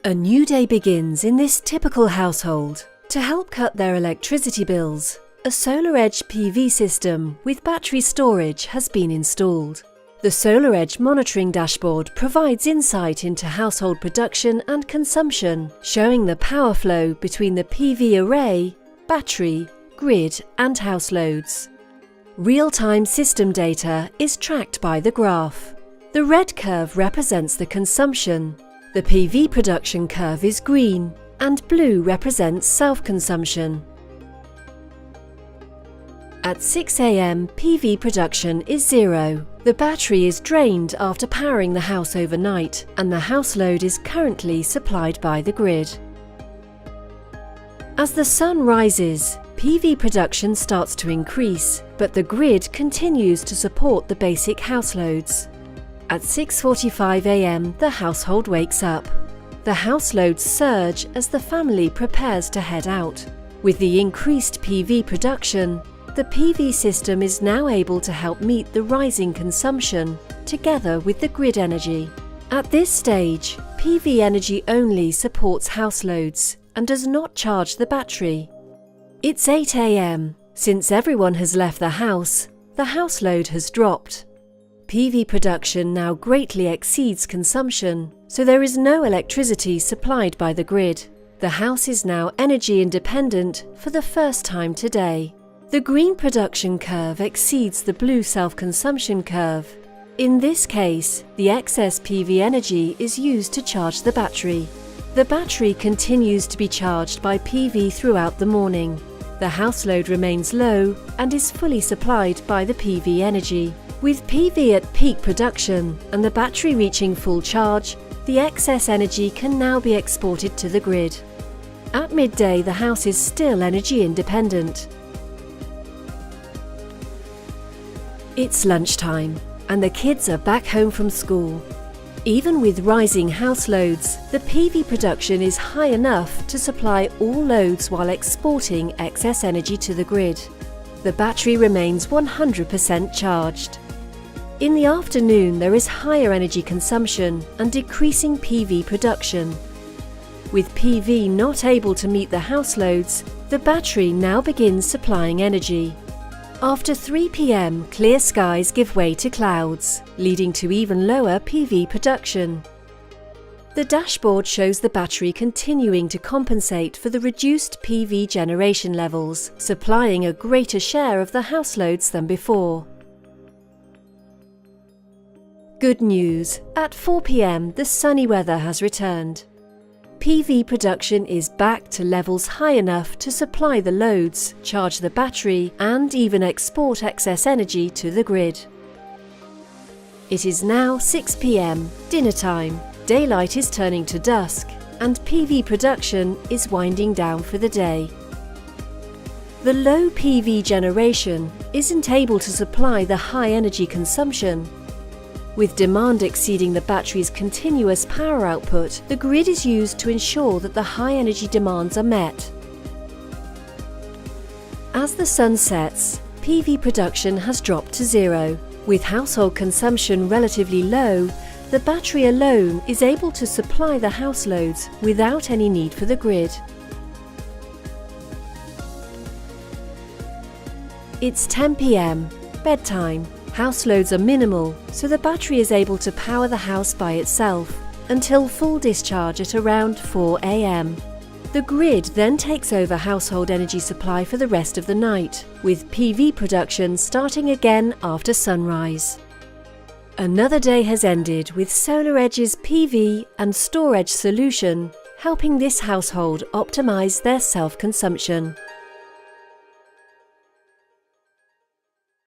A new day begins in this typical household. To help cut their electricity bills, a SolarEdge PV system with battery storage has been installed. The SolarEdge monitoring dashboard provides insight into household production and consumption, showing the power flow between the PV array, battery, grid and house loads. Real-time system data is tracked by the graph. The red curve represents the consumption. The PV production curve is green, and blue represents self-consumption. At 6 a.m, PV production is 0. The battery is drained after powering the house overnight, and the house load is currently supplied by the grid. As the sun rises, PV production starts to increase, but the grid continues to support the basic house loads. At 6:45 a.m, the household wakes up. The house loads surge as the family prepares to head out. With the increased PV production, the PV system is now able to help meet the rising consumption, together with the grid energy. At this stage, PV energy only supports house loads and does not charge the battery. It's 8 a.m. Since everyone has left the house load has dropped. PV production now greatly exceeds consumption, so there is no electricity supplied by the grid. The house is now energy independent for the first time today. The green production curve exceeds the blue self-consumption curve. In this case, the excess PV energy is used to charge the battery. The battery continues to be charged by PV throughout the morning. The house load remains low and is fully supplied by the PV energy. With PV at peak production and the battery reaching full charge, the excess energy can now be exported to the grid. At midday, the house is still energy independent. It's lunchtime, and the kids are back home from school. Even with rising house loads, the PV production is high enough to supply all loads while exporting excess energy to the grid. The battery remains 100% charged. In the afternoon, there is higher energy consumption and decreasing PV production. With PV not able to meet the house loads, the battery now begins supplying energy. After 3 p.m, clear skies give way to clouds, leading to even lower PV production. The dashboard shows the battery continuing to compensate for the reduced PV generation levels, supplying a greater share of the house loads than before. Good news! At 4 p.m, the sunny weather has returned. PV production is back to levels high enough to supply the loads, charge the battery, and even export excess energy to the grid. It is now 6 p.m, dinner time. Daylight is turning to dusk, and PV production is winding down for the day. The low PV generation isn't able to supply the high energy consumption. With demand exceeding the battery's continuous power output, the grid is used to ensure that the high energy demands are met. As the sun sets, PV production has dropped to 0. With household consumption relatively low, the battery alone is able to supply the house loads without any need for the grid. It's 10 p.m, bedtime. House loads are minimal, so the battery is able to power the house by itself until full discharge at around 4 a.m. The grid then takes over household energy supply for the rest of the night, with PV production starting again after sunrise. Another day has ended with SolarEdge's PV and StoraEdge solution helping this household optimize their self-consumption.